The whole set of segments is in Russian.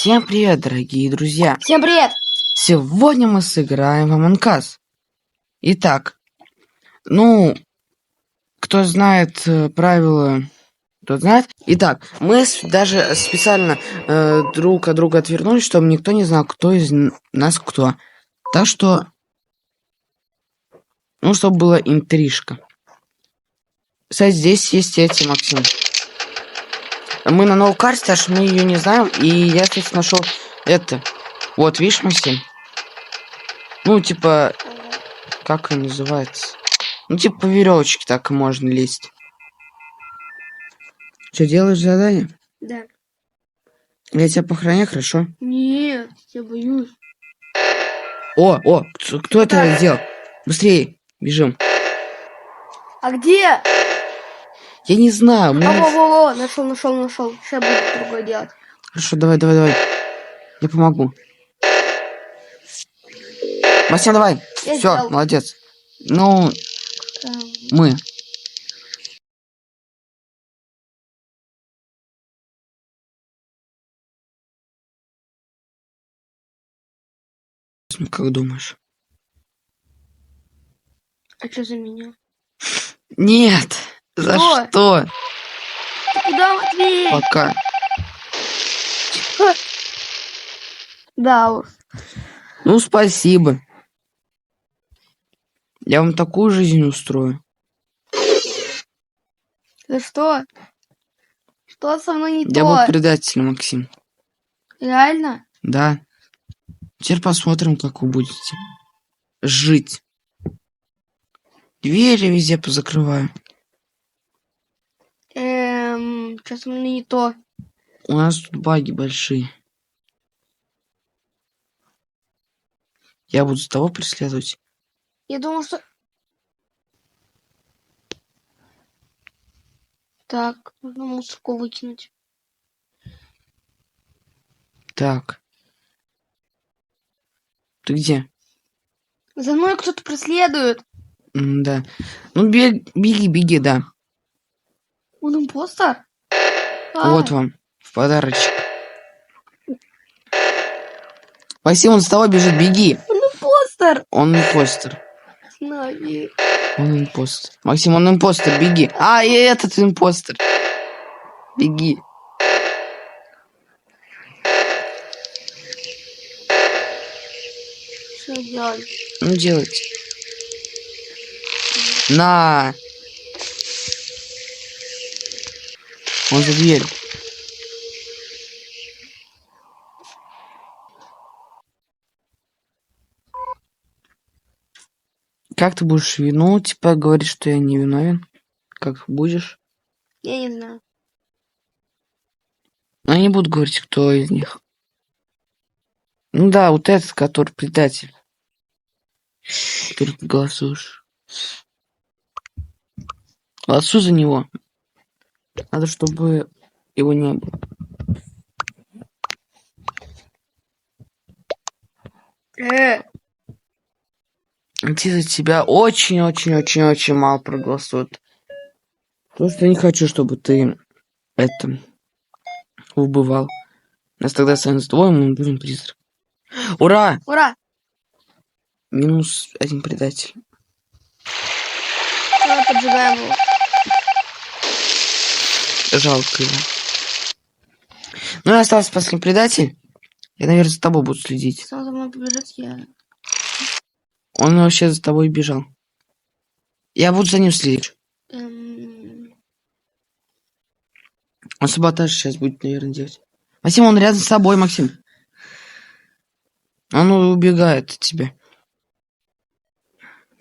Всем привет, дорогие друзья! Всем привет! Сегодня мы сыграем в Among Us. Итак, кто знает правила, тот знает. Итак, мы даже специально друг от друга отвернулись, чтобы никто не знал, кто из нас кто. Так что, чтобы была интрижка. Кстати, здесь есть эти, Максим. Мы на новой карте, аж мы ее не знаем, и я, кстати, нашел это. Вот, видишь, Максим? Как он называется? По веревочке так можно лезть. Что, делаешь задание? Да. Я тебя похороняю, хорошо? Нет, я боюсь. Кто это сделал? Быстрее, бежим. А где? Я не знаю. Во, нашел. Сейчас буду другое делать. Хорошо, давай. Я помогу. Максим, давай. Все, молодец. Мы. Как думаешь? А что за меня? Нет. За что? Ты куда, Матвей? Пока. Да уж. Спасибо. Я вам такую жизнь устрою. Да что? Что со мной не то? Я был предателем, Максим. Реально? Да. Теперь посмотрим, как вы будете жить. Двери везде позакрываю. Что со мной не то? У нас тут баги большие. Я буду с того преследовать. Я думал, что... Так, нужно мусорку выкинуть. Так. Ты где? За мной кто-то преследует. Да. Беги, да. Он импостер? Вот вам. В подарочек. Спасибо, он с тобой бежит, беги. Он импостер. Он импостер. Нави. Он импостер. Максим, он импостер, беги. И этот импостер. Беги. Что делать? Делайте. На. Он за дверью. Как ты будешь говорить, что я не виновен? Как будешь? Я не знаю. Я не буду говорить, кто из них. Да, вот этот, который предатель. Который ты голосуешь. Голосуй за него. Надо, чтобы его не было. За тебя очень мало проголосуют. Потому что я не хочу, чтобы ты убывал. Нас тогда останется двое, мы будем призрак. Ура! Ура! Минус один предатель. Давай поджигаем его. Жалко его. И остался последний предатель. Я, наверное, за тобой буду следить. Сам за мной побежит, я... Он вообще за тобой бежал. Я буду за ним следить. Он саботаж сейчас будет, наверное, делать. Максим, он рядом с тобой, Максим. Он убегает от тебя.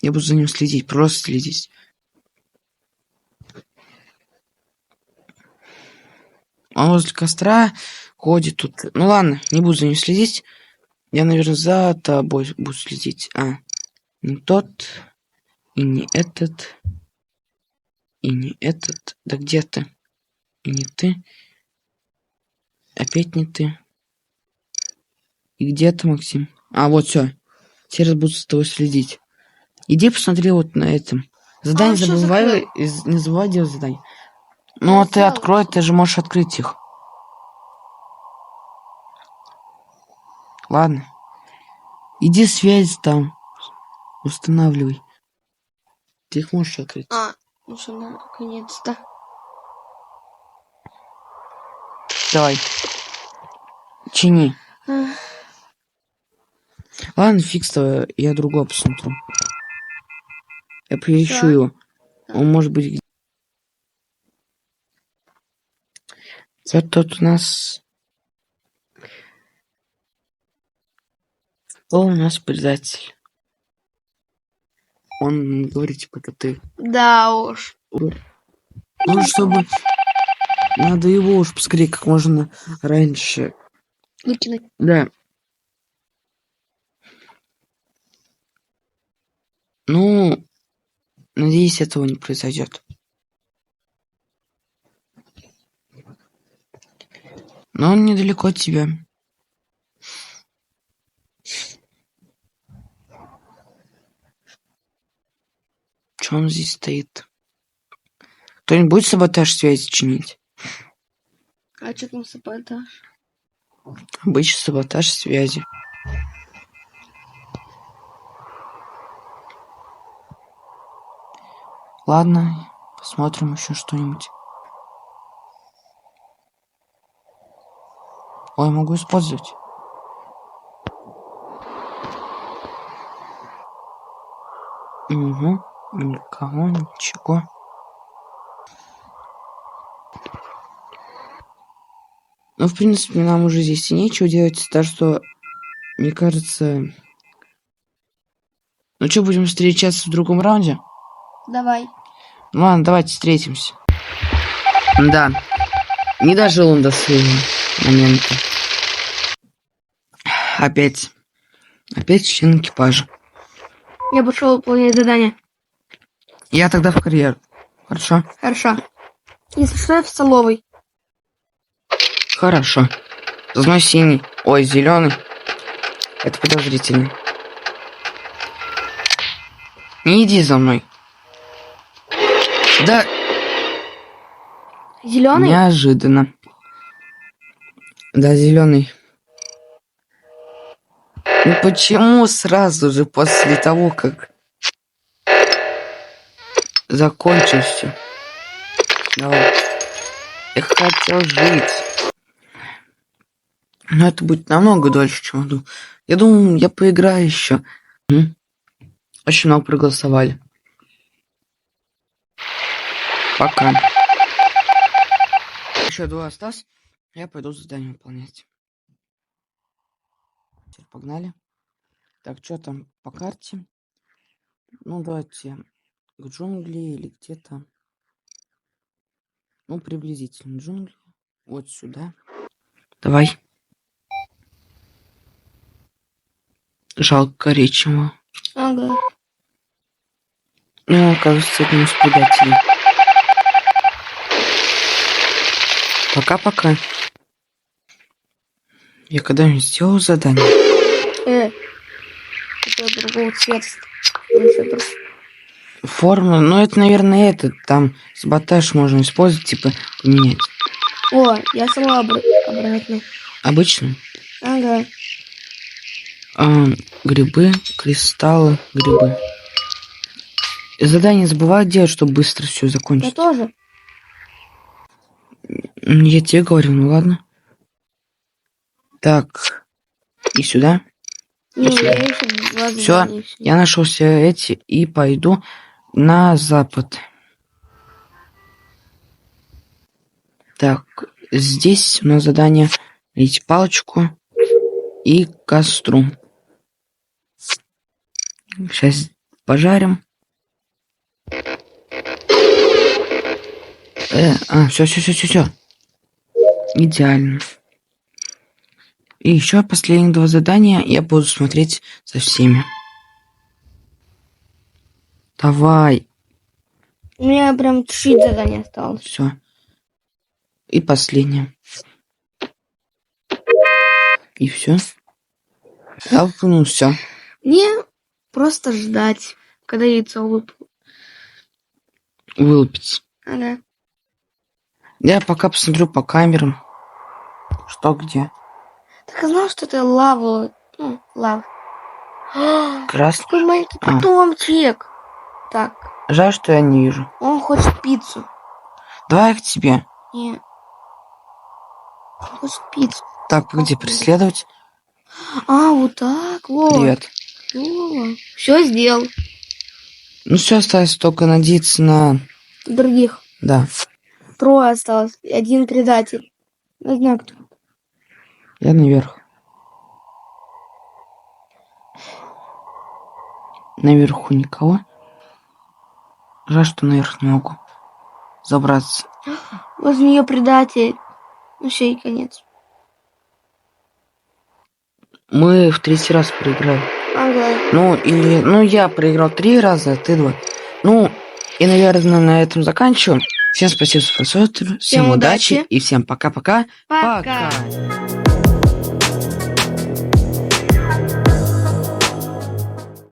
Я буду за ним следить, просто следить. Он возле костра ходит тут. Ну ладно, не буду за ним следить. Я, наверное, за тобой буду следить. Не тот, и не этот, и не этот. Да где ты? И не ты. Опять не ты. И где ты, Максим? Вот все. Сейчас буду с тобой следить. Иди посмотри вот на этом. Задание забывай, не забывай делать задание. Ты открой, ты же можешь открыть их. Ладно. Иди связь там устанавливай. Ты их можешь открыть. Ну что, наконец-то. Давай. Чини. А, Ладно, фиг с тобой, я другого посмотрю. Я поищу Всё. его. Да. Он может быть... Вот тут у нас... О, у нас предатель. Он говорит, типа, это ты. Да уж. Ну, чтобы... Надо его уж поскорее, как можно раньше. Выкинуть. Да. Ну, надеюсь, этого не произойдет. Но он недалеко от тебя. Че он здесь стоит? Кто-нибудь будет саботаж связи чинить? А что там саботаж? Обычный саботаж связи. Ладно, посмотрим еще что-нибудь. Ой, могу использовать. Угу. Никого, ничего. Ну, в принципе, нам уже здесь и нечего делать, так что, мне кажется... Ну что, будем встречаться в другом раунде? Давай. Ну ладно, давайте встретимся. Да, не дожил он до своего момента. Опять член экипажа. Я пошел выполнять задание. Я тогда в карьер. Хорошо? Хорошо. Если что, я в столовой. Хорошо. Зной синий. Ой, зеленый. Это подозрительно. Не иди за мной. Да, Зеленый? неожиданно. Да, зеленый. Ну почему сразу же после того, как закончился? Давай. Я хотел жить. Но это будет намного дольше, чем я думал. Я думаю, я поиграю еще. Очень много проголосовали. Пока. Еще 2 осталось. Я пойду задание выполнять. Теперь погнали. Так, что там по карте? Ну, давайте к джунгли или где-то. Ну, приблизительно джунгли. Вот сюда. Давай. Жалко коричневого. Ага. Ну, кажется, это не с предателем. Пока-пока. Я когда-нибудь сделал задание? Это другого цвета. Вообще друг- Форма, ну это, наверное, этот. Там саботаж можно использовать, типа, поменять. О, я сама обратно. Обычно. Ага. Грибы, кристаллы, грибы. Задание забываю делать, чтобы быстро все Я закончить. тоже. Я тебе говорю, ну ладно. Так, и сюда. Не, Спасибо. я еще два Всё, задания, всё. Я нашел все эти и пойду на запад. Так, здесь у нас задание найти палочку и костру. Сейчас пожарим. Все. Идеально. И еще последние 2 задания я буду смотреть за всеми. Давай. У меня прям чуть задание осталось. Все. И последнее. И все. Я выполнил все. Мне просто ждать, когда яйцо выпало. Вылупить. Ага. Я пока посмотрю по камерам. Что где. Так и знал, что это лава. Ну, лава. Красный. Какой маленький А. питомчик. Так, Жаль, что я не вижу. он хочет пиццу. Давай я к тебе. Не. Он хочет пиццу. Так, погоди, преследовать. А, вот так, вот. Привет. Все сделал. Ну все, осталось только надеяться на... Других. Да, 3 осталось. И 1 предатель. Не знаю, кто. я наверх. Наверху никого. Жаль, что наверх не могу забраться. Возле нее предатель. Ну все, и конец. Мы в 3-й раз проиграли. Ага. Ну, я проиграл 3 раза, а ты 2. Ну, и, наверное, на этом заканчиваем. Всем спасибо за просмотр. Всем удачи. И всем пока-пока. Пока.